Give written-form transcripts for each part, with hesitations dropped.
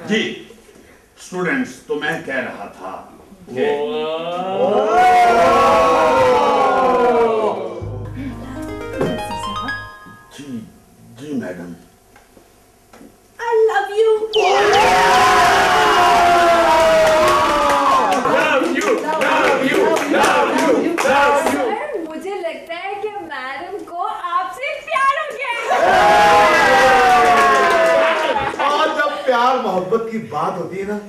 जी students, तो मैं कह रहा था जी जी madam. I love you. Sir, मुझे लगता है कि मैडम को आपसे प्यार हो गया। और जब प्यार मोहब्बत की बात होती है ना,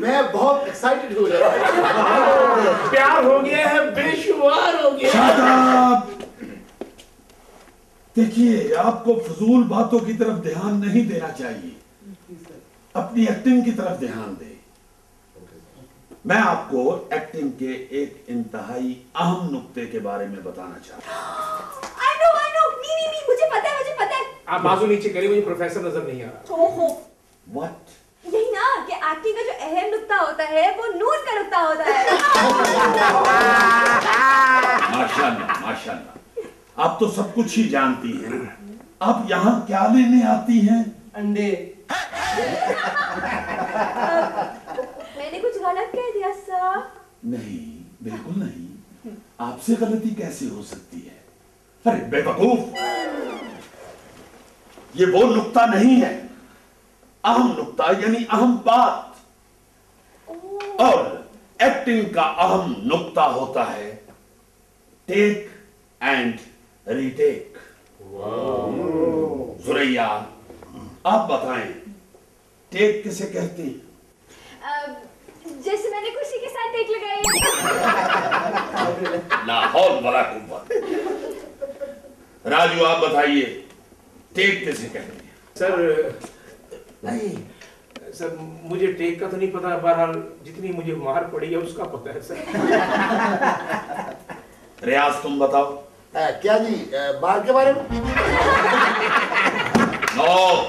मैं बहुत एक्साइटेड हो जाता हूँ। प्यार हो गया है, बेशुमार हो गया। Shut up! देखिए, आपको फजूल बातों की तरफ ध्यान नहीं देना चाहिए, अपनी एक्टिंग की तरफ ध्यान दे। मैं आपको एक्टिंग के एक इंतहाई अहम नुक्ते के बारे में बताना चाहता हूँ। I know, नहीं, मुझे पता है। आप बाजू नीचे करिए, मुझे प्रोफेसर नजर नहीं आ रहा। What? यही ना कि एक्टिंग का जो अहम नुक्ता होता है वो नून का नुक्ता होता है। माशाल्लाह, माशाल्लाह। आप तो सब कुछ ही जानती हैं। आप यहाँ क्या लेने आती हैं? अंडे। मैंने कुछ गलत कह दिया सर? नहीं, बिल्कुल नहीं। आपसे गलती कैसे हो सकती है? अरे बेवकूफ, ये वो नुक्ता नहीं है। अहम नुक्ता यानी अहम बात। और एक्टिंग का अहम नुक्ता होता है टेक एंड रीटेक। जुरैया, आप बताएं, टेक किसे कहते हैं? जैसे मैंने खुशी के साथ टेक लगाई। ला हौल वला कुव्वत। राजू, आप बताइए, टेक किसे कहते हैं? सर नहीं सर, मुझे टेक का तो नहीं पता, बहरहाल जितनी मुझे मार पड़ी है उसका पता है सर। रियाज, तुम बताओ। क्या जी, बार के बारे में? नो,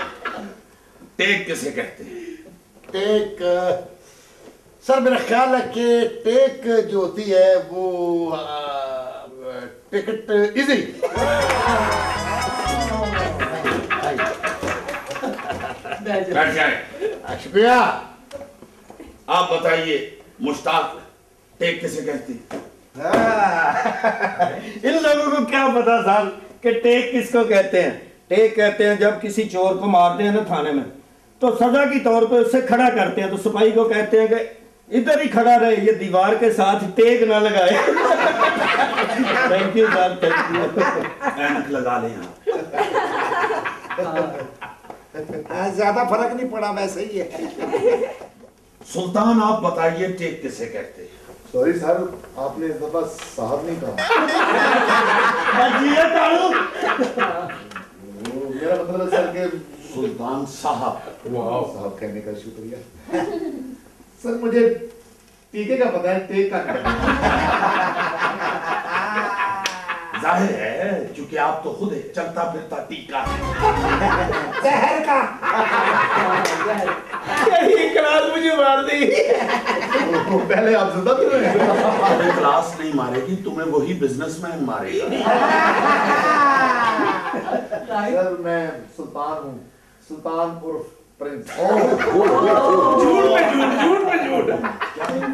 टेक किसे कहते हैं? टेक, सर मेरा ख्याल है कि टेक जो होती है वो टिकट इजी। बैठ जाए। शुक्रिया। आप बताइए मुश्ताक, टेक किसे कहते हैं? इन लोगों को क्या पता साहब कि टेक किसको कहते हैं। टेक कहते हैं जब किसी चोर को मारते हैं ना थाने में, तो सजा की तौर पे उससे खड़ा करते हैं, तो सिपाही को कहते हैं कि इधर ही खड़ा रहे, ये दीवार के साथ टेक ना लगाए। थैंक यू साहब, थैंक यू। ऐनक लगा लें आप। ज्यादा फर्क नहीं पड़ा, वैसे ही है। सुल्तान, आप बताइए, टेक किसे कहते हैं? सॉरी सर, आपने इस दफा साहब नहीं कहा। मेरा मतलब है सर के सुल्तान साहब। वाह, साहब कहने का शुक्रिया। सर मुझे टीके का पता है, टेक का क्या? जाहिर है, क्योंकि आप तो खुद एक चलता फिरता टीका है। जहर का। यही क्लास मुझे मार दी। पहले आप जिंदा थे। तुम्हें क्लास नहीं मारेगी, तुम्हें वही बिजनेसमैन मारेगा। सर मैं सुल्तान हूँ, सुल्तान उर्फ प्रिंस। झूठ पे झूठ, झूठ पे झूठ।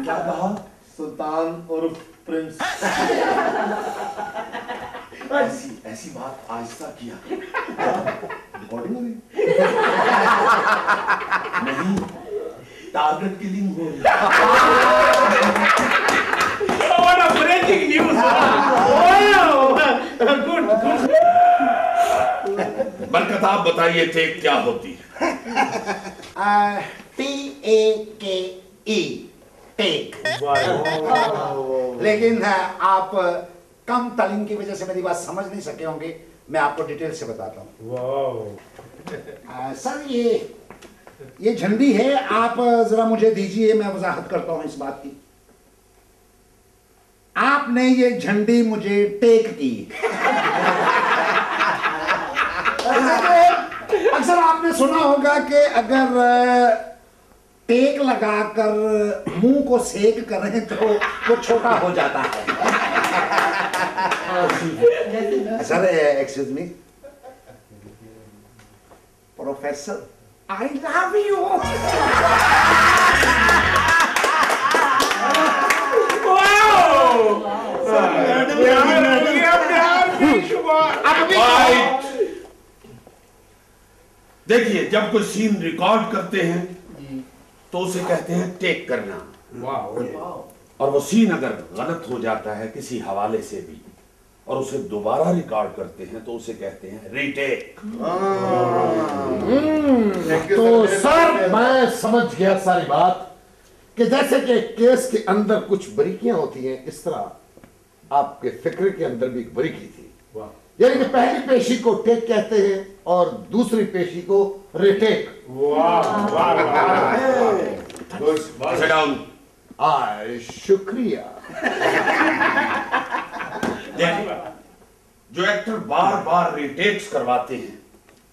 क्या कहा? सुल्तान उर्फ प्रिंस। ऐसी बात आहिस्ता किया। रिकॉर्डिंग हो रही? नहीं, टारगेट किलिंग हो रही। What a breaking news! Good, good. बरकत, आप बताइए, टेक क्या होती है? TAKE, टेक। लेकिन आप कम तालीम की वजह से मेरी बात समझ नहीं सके होंगे, मैं आपको डिटेल से बताता हूँ। सर ये झंडी है, आप जरा मुझे दीजिए, मैं वजाहत करता हूँ इस बात की। आपने ये झंडी मुझे टेक की। अक्सर आपने सुना होगा कि अगर टेक लगाकर मुंह को सेक करें तो वो छोटा हो जाता है। Sir excuse me, professor I love you. देखिए, जब कोई सीन रिकॉर्ड करते हैं तो उसे कहते हैं टेक करना। और वो सीन अगर गलत हो जाता है किसी हवाले से भी और उसे दोबारा रिकॉर्ड करते हैं तो उसे कहते हैं रीटेक। तो सर मैं समझ गया सारी बात कि जैसे कि केस के अंदर कुछ बारीकियां होती हैं, इस तरह आपके फिक्र के अंदर भी एक बारीकी थी। यानी कि पहली पेशी को टेक कहते हैं और दूसरी पेशी को रिटेक। शुक्रिया। जो एक्टर बार बार रिटेक्स करवाते हैं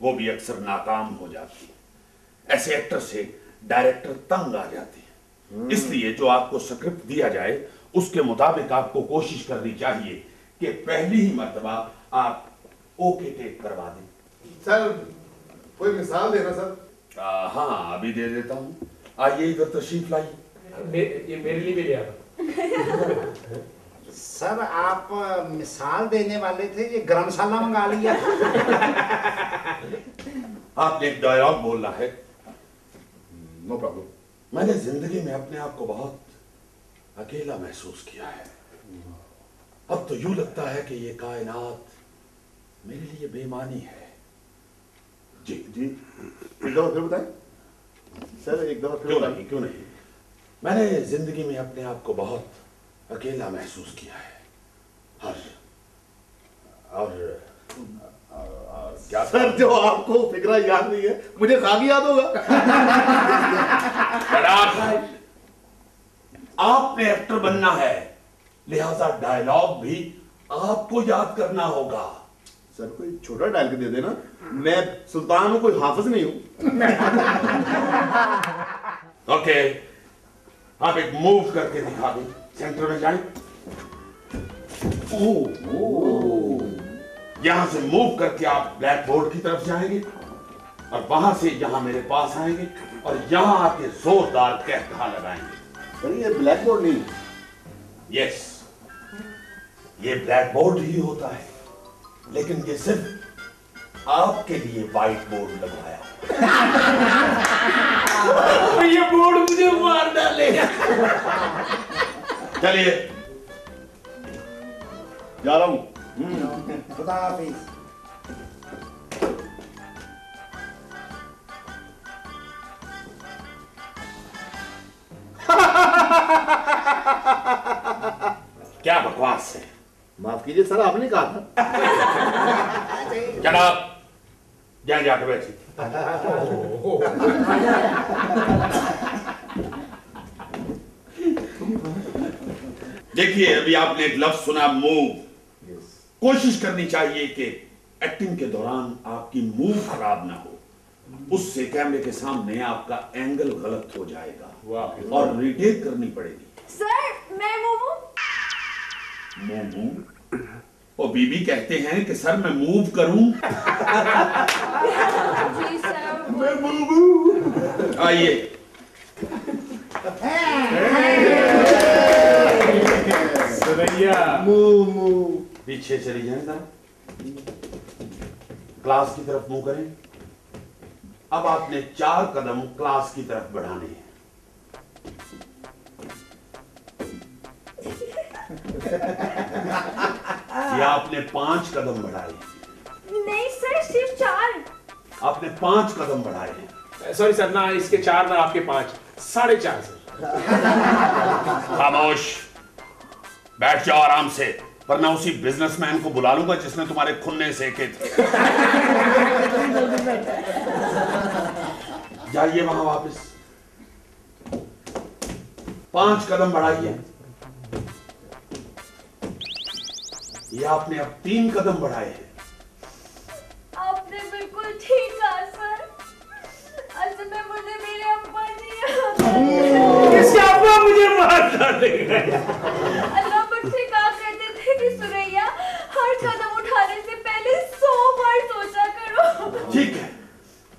वो भी अक्सर नाकाम हो जाते हैं। ऐसे एक्टर से डायरेक्टर तंग आ जाते हैं। इसलिए जो आपको स्क्रिप्ट दिया जाए उसके मुताबिक आपको कोशिश करनी चाहिए कि पहली ही मर्तबा आप ओके टेक करवा दें। सर कोई मिसाल देना सर? हाँ, अभी दे देता हूँ। आइए इधर तशरीफ लाइए। ये मेरे लिए भी ले आता। सर आप मिसाल देने वाले थे, ये गरम मसाला मंगा लिया। आपने एक डायलॉग बोलना है। No problem. मैंने जिंदगी में अपने आप को बहुत अकेला महसूस किया है। अब तो यूं लगता है कि ये कायनात मेरे लिए बेमानी है। जी जी एक दफा फिर बताएं सर, एक दफा फिर बताएं। क्यों नहीं। मैंने जिंदगी में अपने आप को बहुत अकेला महसूस किया है। और क्या सर, जो आपको फिक्रा याद नहीं है मुझे खाली याद होगा। आपने एक्टर बनना है, लिहाजा डायलॉग भी आपको याद करना होगा। सर कोई छोटा डायल के दे देना, मैं सुल्तान हूं, कोई हाफिज नहीं हूं। ओके, आप एक मूव करके दिखा दें। सेंटर में जाएं। यहां से मूव करके आप ब्लैक बोर्ड की तरफ जाएंगे और वहां से यहां मेरे पास आएंगे और यहां आके जोरदार कहकहा लगाएंगे। सर ये ब्लैक बोर्ड नहीं। यस, ये ब्लैक बोर्ड ही होता है, लेकिन ये सिर्फ आपके लिए व्हाइट बोर्ड लगाया। ये बोर्ड मुझे मार डालेगा। चलिए, जा रहा हूं। खुदा हाफिज। क्या बकवास है। माफ कीजिए सर, आपने कहा था। जनाब, जहाँ जाकर बैठिए। देखिए, अभी आपने एक लफ्ज सुना, मूव। कोशिश करनी चाहिए कि एक्टिंग के दौरान आपकी मूव खराब ना हो, उससे कैमरे के सामने आपका एंगल गलत हो जाएगा और रिटेक करनी पड़ेगी। सर मैं मोमो। मोमो? वो बीबी कहते हैं कि सर मैं मूव करूं। जी सर। मैं मूव। आइए। पीछे चली जाए जरा, क्लास की तरफ मुंह करें। अब आपने 4 कदम क्लास की तरफ बढ़ाने हैं। या आपने 5 कदम बढ़ाए? नहीं सर, सिर्फ 4। आपने 5 कदम बढ़ाए हैं। सॉरी सर, ना इसके 4 ना आपके 5, 4.5 सर। खामोश, बैठ जाओ आराम से, वरना उसी बिजनेसमैन को बुला लूंगा जिसने तुम्हारे खुन्ने सेके थे। जाइए वहां वापस। 5 कदम बढ़ाइए। ये आपने अब 3 कदम बढ़ाए हैं। आपने बिल्कुल ठीक कहा सर। असल में मुझे मेरे अब्बा जी इसके अब्बा मुझे मार डालेगा। अल्लाह मुझसे कहा करते थे कि सुरैया, हर कदम उठाने से पहले 100 बार सोचा करो। ठीक है,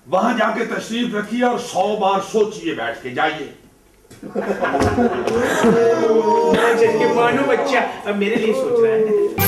वहां जाके तशरीफ रखिए और 100 बार सोचिए बैठ के, जाइए। मानो बच्चा अब मेरे लिए सोच रहा है।